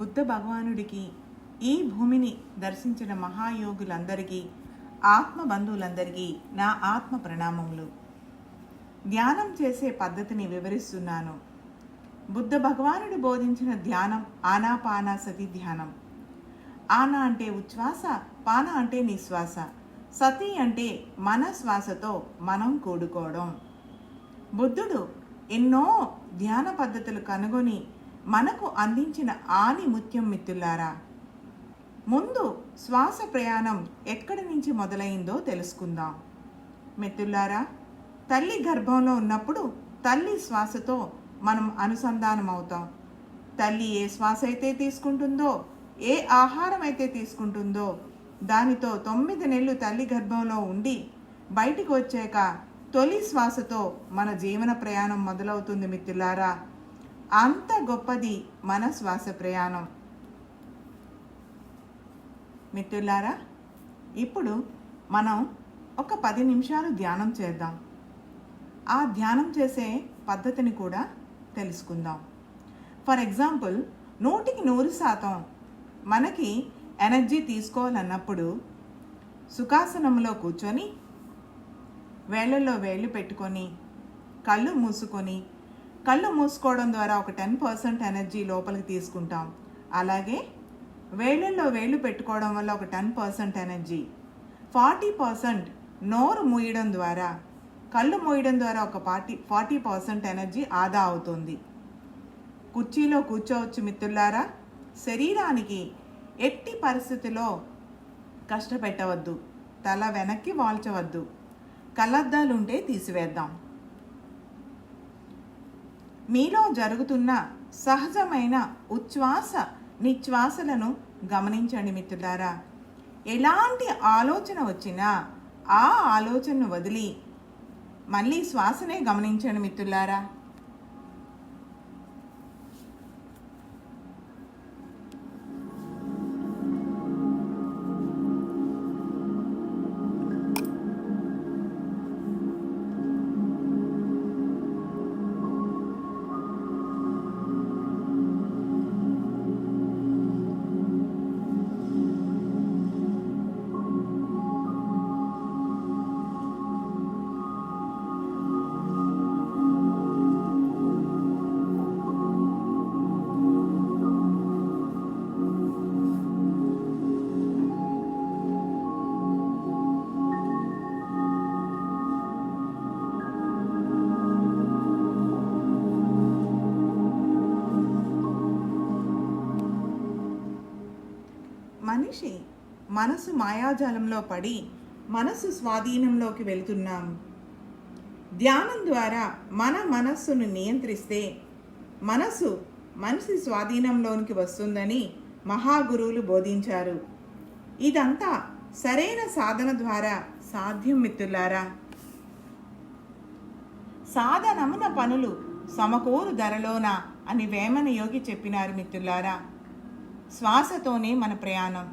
బుద్ధ భగవానుడికి, ఈ భూమిని దర్శించిన మహాయోగులందరికీ, ఆత్మ బంధువులందరికీ నా ఆత్మ ప్రణామములు. ధ్యానం చేసే పద్ధతిని వివరిస్తున్నాను. బుద్ధ భగవానుడు బోధించిన ధ్యానం ఆనాపానసతి ధ్యానం. ఆనా అంటే ఉచ్ఛ్వాస, పాన అంటే నిశ్వాస, సతి అంటే మన శ్వాసతో మనం కూడుకోవడం. బుద్ధుడు ఎన్నో ధ్యాన పద్ధతులు కనుగొని మనకు అందించిన ఆణిముత్యం మిత్రులారా. ముందు శ్వాస ప్రయాణం ఎక్కడి నుంచి మొదలైందో తెలుసుకుందాం. మిత్రులారా, తల్లి గర్భంలో ఉన్నప్పుడు తల్లి శ్వాసతో మనం అనుసంధానం అవుతాం. తల్లి ఏ శ్వాస అయితే తీసుకుంటుందో, ఏ ఆహారం అయితే తీసుకుంటుందో, దానితో 9 నెలలు తల్లి గర్భంలో ఉండి బయటికి వచ్చాక తొలి శ్వాసతో మన జీవన ప్రయాణం మొదలవుతుంది మిత్రులారా. అంత గొప్పది మన శ్వాస ప్రయాణం. మిత్రులారా, ఇప్పుడు మనం ఒక 10 నిమిషాలు ధ్యానం చేద్దాం. ఆ ధ్యానం చేసే పద్ధతిని కూడా తెలుసుకుందాం. ఫర్ ఎగ్జాంపుల్, 100% మనకి ఎనర్జీ తీసుకోవాలన్నప్పుడు సుఖాసనంలో కూర్చొని వేళ్ళల్లో వేళ్ళు పెట్టుకొని కళ్ళు మూసుకొని, కళ్ళు మూసుకోవడం ద్వారా ఒక 10% ఎనర్జీ లోపలికి తీసుకుంటాం. అలాగే వేళ్ళల్లో వేళ్ళు పెట్టుకోవడం వల్ల ఒక 10% ఎనర్జీ, 40% నోరు మూయడం ద్వారా, కళ్ళు మూయడం ద్వారా ఒక 40% ఎనర్జీ ఆదా అవుతుంది. కుర్చీలో కూర్చోవచ్చు మిత్రులారా. శరీరానికి ఎట్టి పరిస్థితిలో కష్టపెట్టవద్దు, తల వెనక్కి వాల్చవద్దు, కళ్ళద్దాలుంటే తీసివేద్దాం. మీలో జరుగుతున్న సహజమైన ఉచ్ఛ్వాస నిశ్వాసలను గమనించండి మిత్రులారా. ఎలాంటి ఆలోచన వచ్చినా ఆ ఆలోచనను వదిలి మళ్ళీ శ్వాసనే గమనించండి మిత్రులారా. మనిషి మనసు మాయాజాలంలో పడి మనసు స్వాధీనంలోకి వెళుతున్నాం. ధ్యానం ద్వారా మన మనస్సును నియంత్రిస్తే మనసు మనిషి స్వాధీనంలోనికి వస్తుందని మహాగురువులు బోధించారు. ఇదంతా సరైన సాధన ద్వారా సాధ్యం మిత్రులారా. సాధనమున పనులు సమకూరు ధరలోన అని వేమన యోగి చెప్పినారు మిత్రులారా. శ్వాసతోనే మన ప్రయాణం.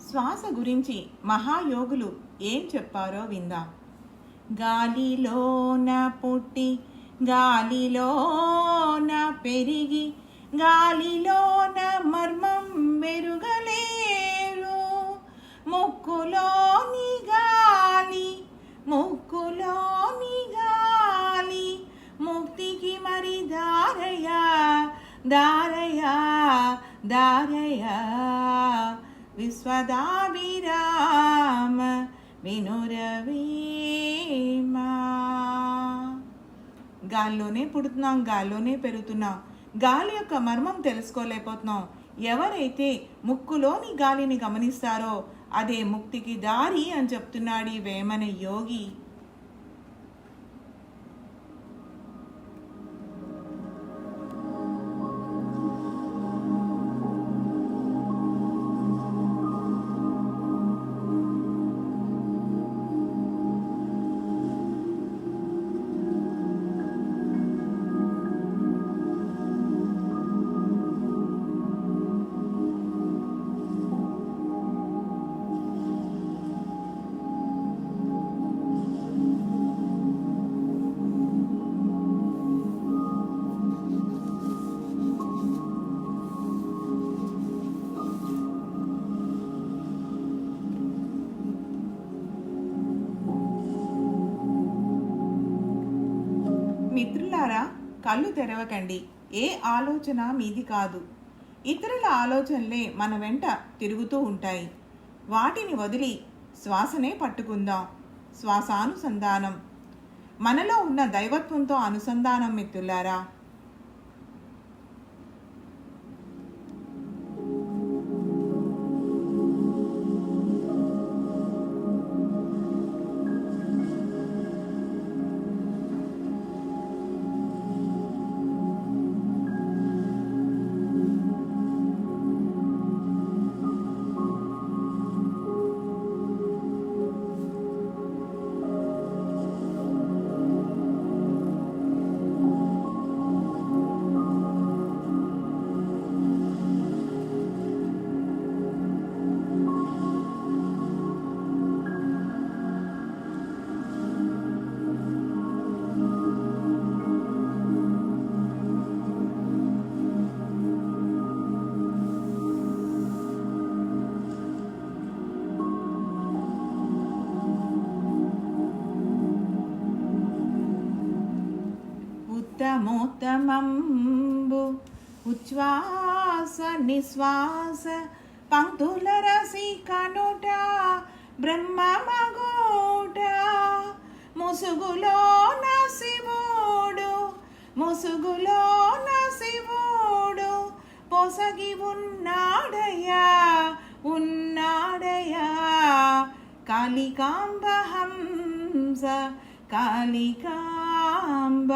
శ్వాస గురించి మహాయోగులు ఏం చెప్పారో విందాం. గాలిలోన పుట్టి గాలిలోన పెరిగి గాలిలోన మర్మం మెరుగలేరు. ముక్కులోని గాలి ముక్కులోని గాలి ముక్తికి మరి దారయా దారయా దారయా. విశ్వదాభిరామ వినురవేమ. గాల్లోనే పుడుతున్నాం, గాల్లోనే పెరుగుతున్నాం. గాలి యొక్క మర్మం తెలుసుకోలేకపోతున్నాం. ఎవరైతే ముక్కులోని గాలిని గమనిస్తారో అదే ముక్తికి దారి అని చెప్తున్నాడు ఈ వేమన యోగి. మిత్రులారా, కళ్ళు తెరవకండి. ఏ ఆలోచన మీది కాదు. ఇతరుల ఆలోచనలే మన వెంట తిరుగుతూ ఉంటాయి. వాటిని వదిలి శ్వాసనే పట్టుకుందాం. శ్వాసానుసంధానం మనలో ఉన్న దైవత్వంతో అనుసంధానం మిత్రులారా. ఉత్తమోత్తమంబు ఉచ్ఛ్వాస నిశ్వాస పంక్తుల రసి కనుట బ్రహ్మమగూట ముసుగులో శివుడు పొసగి ఉన్నాడయ్యా కాళికాంబ హంస కాళికాంబ.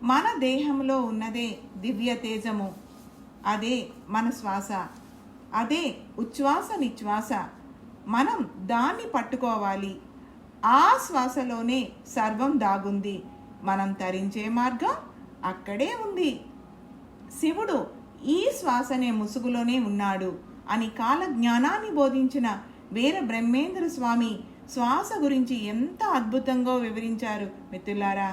మన దేహంలో ఉన్నదే దివ్య తేజము. అదే మన శ్వాస. అదే ఉచ్ఛ్వాస నిశ్వాస. మనం దాన్ని పట్టుకోవాలి. ఆ శ్వాసలోనే సర్వం దాగుంది. మనం తరించే మార్గం అక్కడే ఉంది. శివుడు ఈ శ్వాసనే ముసుగులోనే ఉన్నాడు అని కాల జ్ఞానాన్ని బోధించిన వీర బ్రహ్మేంద్ర స్వామి శ్వాస గురించి ఎంత అద్భుతంగా వివరించారు మిత్రులారా.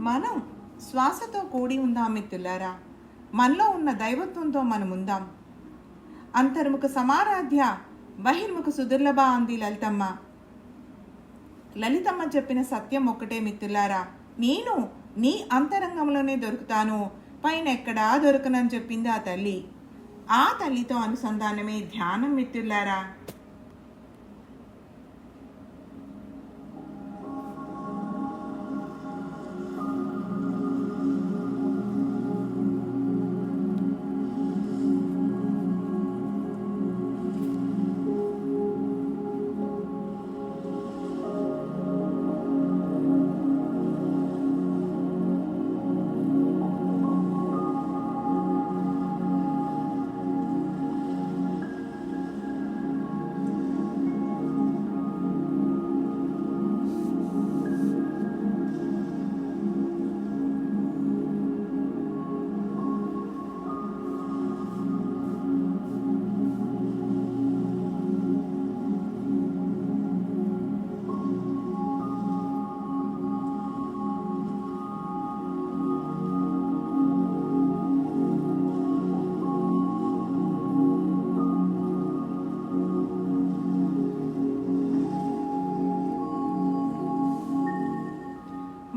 మనం శ్వాసతో కూడి ఉందాం మిత్రులారా. మనలో ఉన్న దైవత్వంతో మనం ఉందాం. అంతర్ముఖ సమారాధ్య బహిర్ముఖ సుదుర్లభ అంది లలితమ్మ. లలితమ్మ చెప్పిన సత్యం ఒక్కటే మిత్రులారా, నేను నీ అంతరంగంలోనే దొరుకుతాను, పైన ఎక్కడా దొరకనని చెప్పింది ఆ తల్లి. ఆ తల్లితో అనుసంధానమే ధ్యానం మిత్రులారా.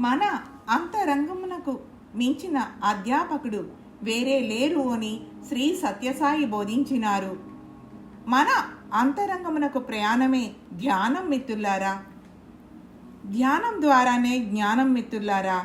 మన అంతరంగమునకు మించిన అధ్యాపకుడు వేరే లేరు అని శ్రీ సత్యసాయి బోధించినారు. మన అంతరంగమునకు ప్రయాణమే ధ్యానం మిత్రులారా. ధ్యానం ద్వారానే జ్ఞానం మిత్రులారా.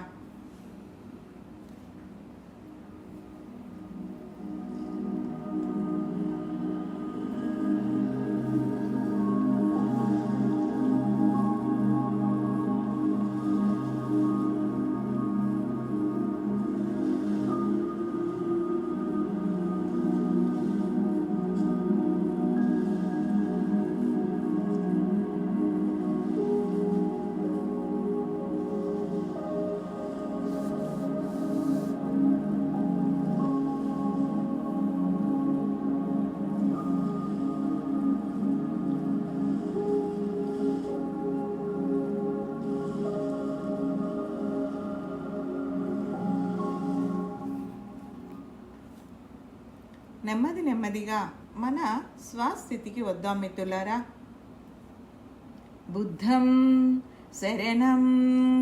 నెమ్మదిగా మన స్వస్థితికి వద్దాం మిత్రులారా. బుద్ధం శరణం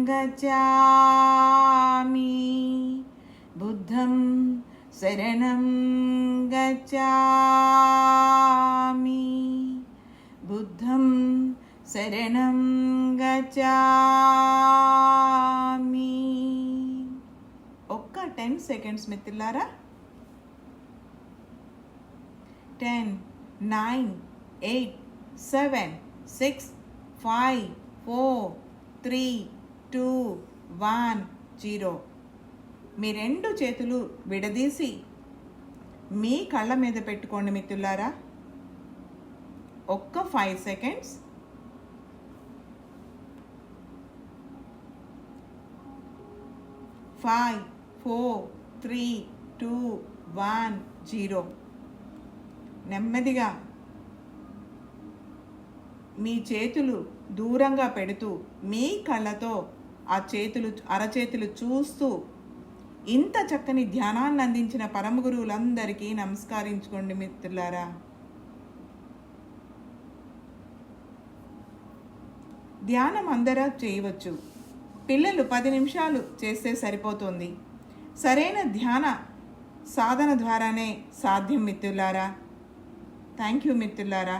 గచ్ఛామి, బుద్ధం శరణం గచ్ఛామి, బుద్ధం శరణం గచ్ఛామి. ఒక్క 10 సెకండ్స్ మిత్రులారా. 10, 9, 8, 7, 6, 5, 4, 3, 2, 1, 0. మీ 2 చేతులు విడదీసి మీ కళ్ళ మీద పెట్టుకోండి మిత్రులారా. ఒక్క 5 సెకండ్స్. 5, 4, 3, 2, 1, 0. నెమ్మదిగా మీ చేతులు దూరంగా పెడుతూ మీ కళ్ళతో ఆ అరచేతులు చూస్తూ ఇంత చక్కని ధ్యానాన్ని అందించిన పరమ గురువులందరికీ నమస్కరించుకోండి మిత్రులారా. ధ్యానం అందరూ చేయవచ్చు. పిల్లలు 10 నిమిషాలు చేస్తే సరిపోతుంది. సరైన ధ్యాన సాధన ద్వారానే సాధ్యం మిత్రులారా. థ్యాంక్ యూ మిత్రులారా.